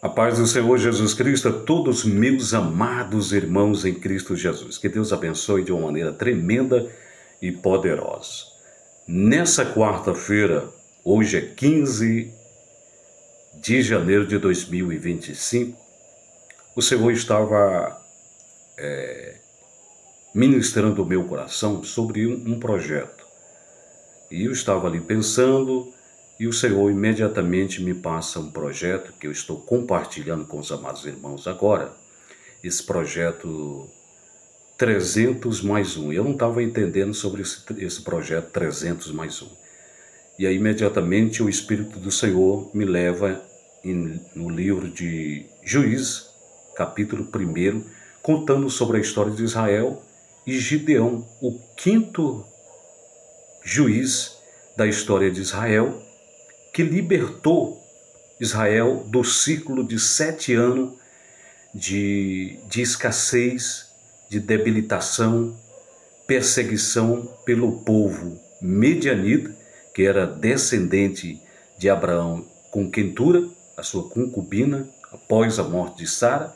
A paz do Senhor Jesus Cristo a todos meus amados irmãos em Cristo Jesus. Que Deus abençoe de uma maneira tremenda e poderosa. Nessa quarta-feira, hoje é 15 de janeiro de 2025, o Senhor estava ministrando o meu coração sobre um projeto. E eu estava ali pensando, e o Senhor imediatamente me passa um projeto que eu estou compartilhando com os amados irmãos agora. Esse projeto 300 mais 1. Eu não estava entendendo sobre esse projeto 300 mais 1. E aí imediatamente o Espírito do Senhor me leva no livro de Juízes, capítulo 1, contando sobre a história de Israel e Gideão, o quinto juiz da história de Israel, que libertou Israel do ciclo de 7 anos de escassez, de debilitação, perseguição pelo povo medianita, que era descendente de Abraão com Quentura, a sua concubina, após a morte de Sara,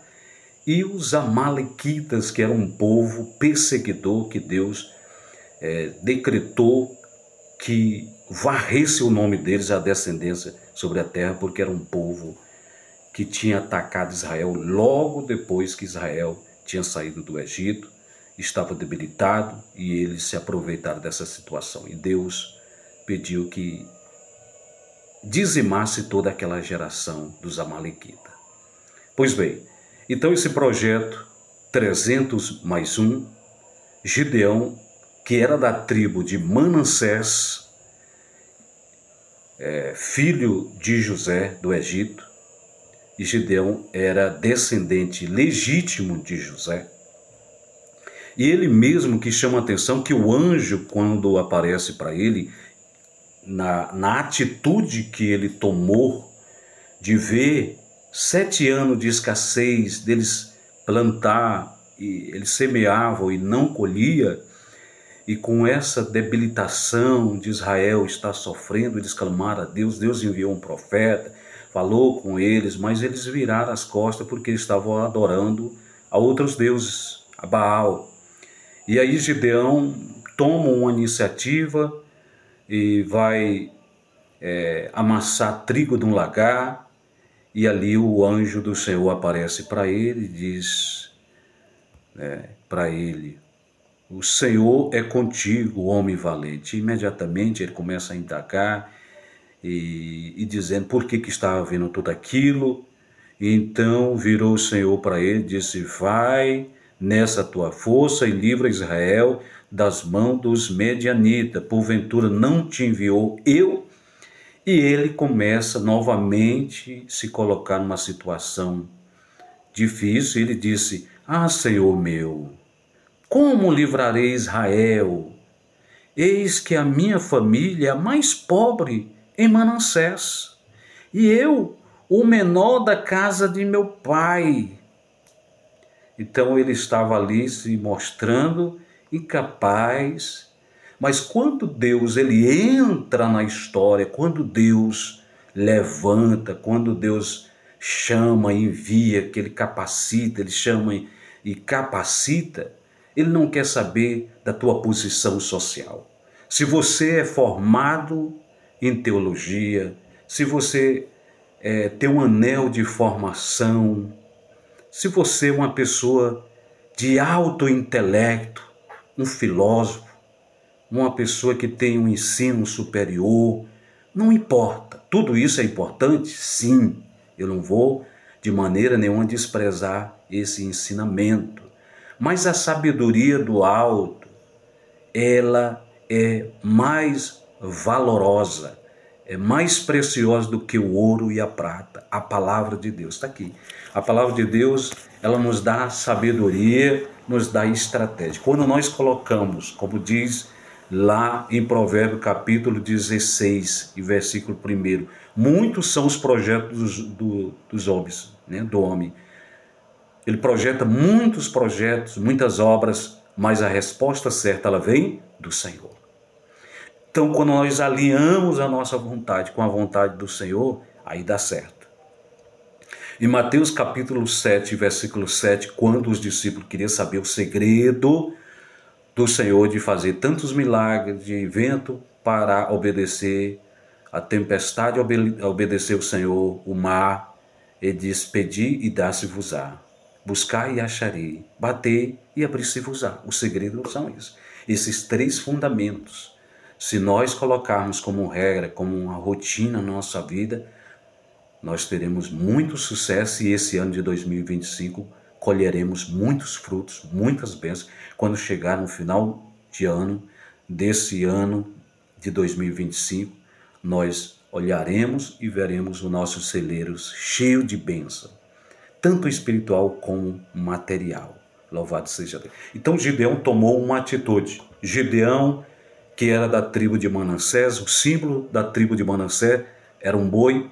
e os amalequitas, que eram um povo perseguidor que Deus decretou que varresse o nome deles, a descendência sobre a terra, porque era um povo que tinha atacado Israel logo depois que Israel tinha saído do Egito, estava debilitado e eles se aproveitaram dessa situação. E Deus pediu que dizimasse toda aquela geração dos amalequitas. Pois bem, então esse projeto 300 mais 1, Gideão, que era da tribo de Manassés, filho de José do Egito, e Gideão era descendente legítimo de José. E ele mesmo que chama a atenção que o anjo, quando aparece para ele, na atitude que ele tomou de ver 7 anos de escassez, deles plantar, e eles semeavam e não colhia, e com essa debilitação de Israel estar sofrendo, eles clamaram a Deus. Deus enviou um profeta, falou com eles, mas eles viraram as costas porque estavam adorando a outros deuses, a Baal. E aí Gideão toma uma iniciativa e vai amassar trigo de um lagar, e ali o anjo do Senhor aparece para ele e diz para ele: o Senhor é contigo, homem valente. Imediatamente ele começa a indagar e dizendo por que estava vendo tudo aquilo. E então virou o Senhor para ele e disse: vai nessa tua força e livra Israel das mãos dos medianitas. Porventura não te enviou eu? E ele começa novamente a se colocar numa situação difícil. Ele disse: ah, Senhor meu, como livrarei Israel? Eis que a minha família é a mais pobre em Manassés, e eu, o menor da casa de meu pai. Então ele estava ali se mostrando incapaz, mas quando Deus ele entra na história, quando Deus levanta, quando Deus chama, envia, que ele capacita, ele chama e capacita, ele não quer saber da tua posição social. Se você é formado em teologia, se você tem um anel de formação, se você é uma pessoa de alto intelecto, um filósofo, uma pessoa que tem um ensino superior, não importa. Tudo isso é importante? Sim. Eu não vou de maneira nenhuma desprezar esse ensinamento. Mas a sabedoria do alto, ela é mais valorosa, é mais preciosa do que o ouro e a prata. A palavra de Deus está aqui. A palavra de Deus, ela nos dá sabedoria, nos dá estratégia. Quando nós colocamos, como diz lá em Provérbios capítulo 16, e versículo 1, muitos são os projetos dos homens, né, do homem. Ele projeta muitos projetos, muitas obras, mas a resposta certa ela vem do Senhor. Então, quando nós alinhamos a nossa vontade com a vontade do Senhor, aí dá certo. Em Mateus capítulo 7, versículo 7, quando os discípulos queriam saber o segredo do Senhor de fazer tantos milagres de vento para obedecer a tempestade, obedecer o Senhor, o mar, ele diz, pedi e dá-se-vos-á, buscar e acharei, bater e abrir-se-vos-á. O segredo são esses três fundamentos. Se nós colocarmos como regra, como uma rotina na nossa vida, nós teremos muito sucesso e esse ano de 2025 colheremos muitos frutos, muitas bênçãos, quando chegar no final de ano, desse ano de 2025, nós olharemos e veremos o nosso celeiro cheio de bênção, tanto espiritual como material. Louvado seja Deus. Então Gideão tomou uma atitude. Gideão, que era da tribo de Manassés, o símbolo da tribo de Manassés era um boi,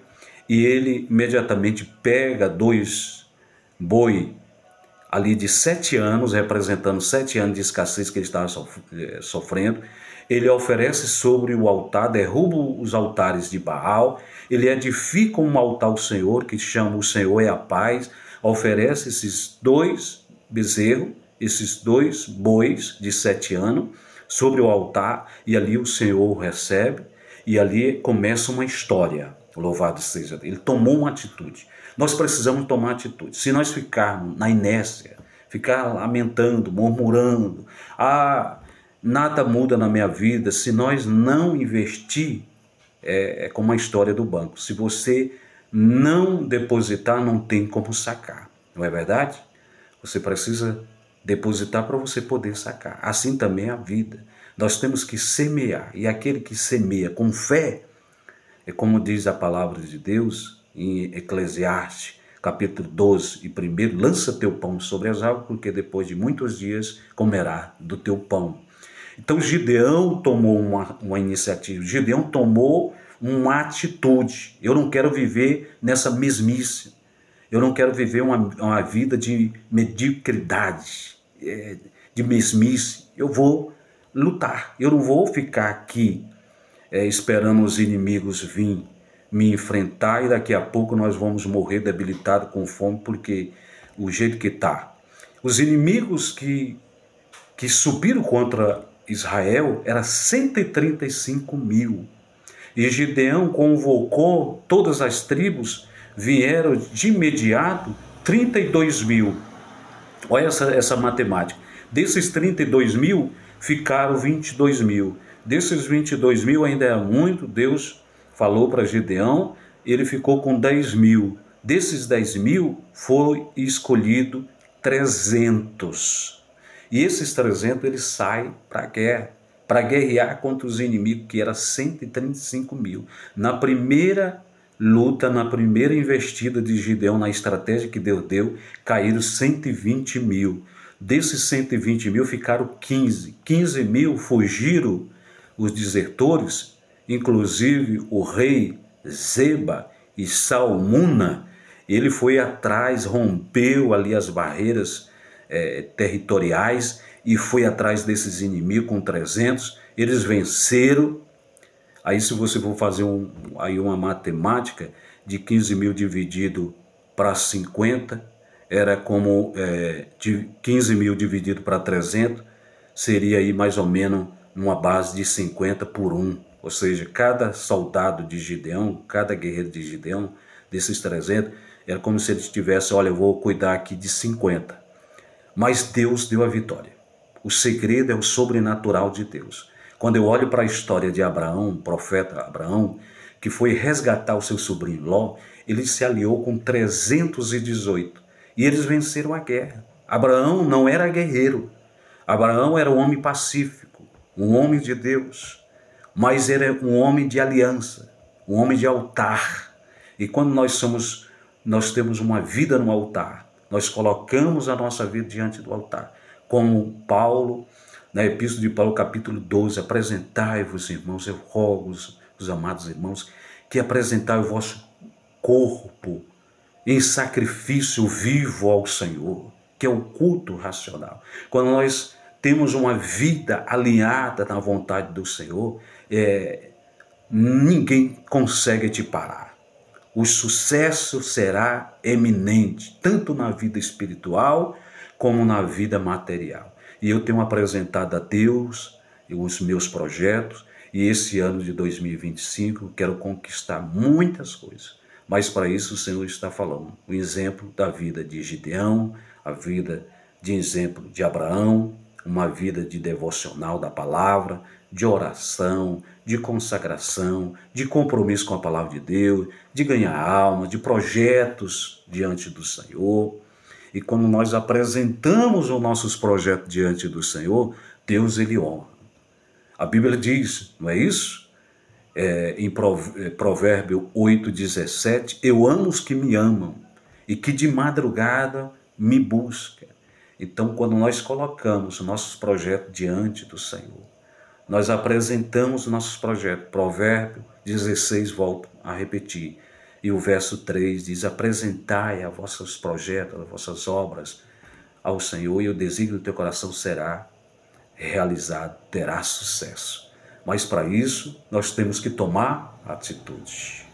e ele imediatamente pega 2 boi ali de 7 anos, representando 7 anos de escassez que ele estava sofrendo. Ele oferece sobre o altar, derruba os altares de Baal, ele edifica um altar ao Senhor, que chama o Senhor é a paz, oferece esses 2 bezerros, esses 2 bois de 7 anos, sobre o altar, e ali o Senhor o recebe, e ali começa uma história. Louvado seja Deus. Ele tomou uma atitude. Nós precisamos tomar atitude. Se nós ficarmos na inércia, ficar lamentando, murmurando, nada muda na minha vida, se nós não investir, é como a história do banco. Se você não depositar, não tem como sacar. Não é verdade? Você precisa depositar para você poder sacar. Assim também é a vida. Nós temos que semear. E aquele que semeia com fé, é como diz a palavra de Deus em Eclesiastes, capítulo 12 e 1, lança teu pão sobre as águas, porque depois de muitos dias comerá do teu pão. Então Gideão tomou uma iniciativa, Gideão tomou uma atitude. Eu não quero viver nessa mesmice, eu não quero viver uma vida de mediocridade, de mesmice. Eu vou lutar, eu não vou ficar aqui esperando os inimigos vir me enfrentar e daqui a pouco nós vamos morrer debilitados com fome, porque o jeito que está. Os inimigos que subiram contra Israel eram 135 mil. E Gideão convocou todas as tribos, vieram de imediato 32 mil. Olha essa matemática. Desses 32 mil, ficaram 22 mil. Desses 22 mil ainda é muito, Deus falou para Gideão, ele ficou com 10 mil. Desses 10 mil foi escolhido 300. E esses 300 eles saem para a guerra, para guerrear contra os inimigos, que era 135 mil. Na primeira luta, na primeira investida de Gideão, na estratégia que Deus deu, caíram 120 mil. Desses 120 mil ficaram 15. 15 mil fugiram os desertores, inclusive o rei Zeba e Salmuna. Ele foi atrás, rompeu ali as barreiras territoriais e foi atrás desses inimigos com 300. Eles venceram. Aí se você for fazer aí uma matemática de 15 mil dividido para 50, era como 15 mil dividido para 300, seria aí mais ou menos numa base de 50 por 1. Ou seja, cada soldado de Gideão, cada guerreiro de Gideão, desses 300, era como se ele tivesse, olha, eu vou cuidar aqui de 50. Mas Deus deu a vitória. O segredo é o sobrenatural de Deus. Quando eu olho para a história de Abraão, o profeta Abraão, que foi resgatar o seu sobrinho Ló, ele se aliou com 318 e eles venceram a guerra. Abraão não era guerreiro, Abraão era um homem pacífico, um homem de Deus, mas era um homem de aliança, um homem de altar. E quando nós temos uma vida no altar, nós colocamos a nossa vida diante do altar, como Paulo, na Epístola de Paulo, capítulo 12, apresentai-vos, irmãos, eu rogo os amados irmãos, que apresentai o vosso corpo em sacrifício vivo ao Senhor, que é o culto racional. Quando nós temos uma vida alinhada na vontade do Senhor, ninguém consegue te parar. o sucesso será eminente, tanto na vida espiritual como na vida material. E eu tenho apresentado a Deus os meus projetos, e esse ano de 2025 quero conquistar muitas coisas. Mas para isso o Senhor está falando. O exemplo da vida de Gideão, a vida de exemplo de Abraão, uma vida de devocional da palavra, de oração, de consagração, de compromisso com a palavra de Deus, de ganhar alma, de projetos diante do Senhor. E quando nós apresentamos os nossos projetos diante do Senhor, Deus ele honra. A Bíblia diz, não é isso? Em Provérbio 8,17, eu amo os que me amam e que de madrugada me buscam. Então, quando nós colocamos os nossos projetos diante do Senhor, nós apresentamos os nossos projetos. Provérbio 16, volto a repetir. E o verso 3 diz, apresentai a vossos projetos, as vossas obras ao Senhor, e o desígnio do teu coração será realizado, terá sucesso. Mas para isso, nós temos que tomar atitude.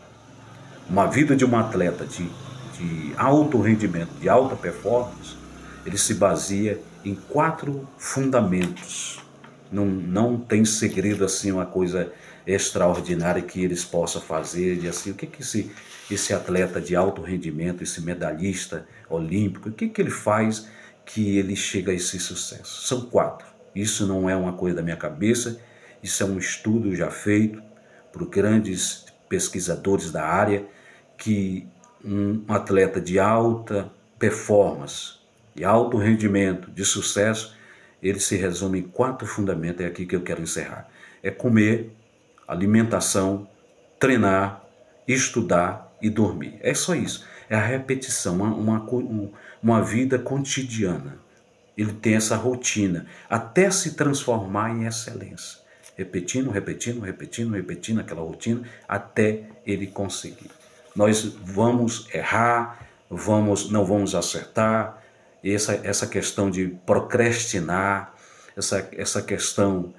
Uma vida de um atleta de alto rendimento, de alta performance, ele se baseia em 4 fundamentos. Não tem segredo assim, uma coisa extraordinária que eles possam fazer, de assim, o que esse atleta de alto rendimento, esse medalhista olímpico, o que ele faz que ele chega a esse sucesso? São 4. Isso não é uma coisa da minha cabeça, isso é um estudo já feito por grandes pesquisadores da área, que um atleta de alta performance, de alto rendimento, de sucesso, ele se resume em 4 fundamentos, é aqui que eu quero encerrar. É comer, alimentação, treinar, estudar e dormir. É só isso. É a repetição, uma vida cotidiana. Ele tem essa rotina, até se transformar em excelência. Repetindo aquela rotina, até ele conseguir. Nós vamos errar, não vamos acertar. Essa questão de procrastinar, essa questão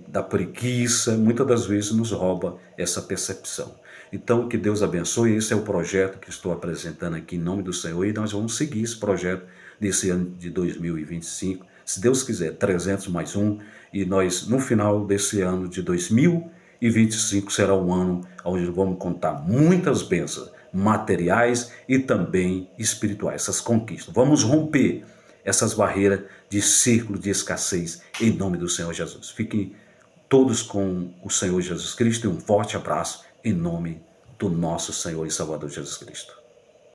da preguiça, muitas das vezes nos rouba essa percepção. Então, que Deus abençoe. Esse é o projeto que estou apresentando aqui em nome do Senhor, e nós vamos seguir esse projeto desse ano de 2025. Se Deus quiser, 300 mais 1, e nós, no final desse ano de 2025, será um ano onde vamos contar muitas bênçãos materiais e também espirituais, essas conquistas. Vamos romper essas barreiras de círculo de escassez em nome do Senhor Jesus. Fiquem todos com o Senhor Jesus Cristo e um forte abraço em nome do nosso Senhor e Salvador Jesus Cristo.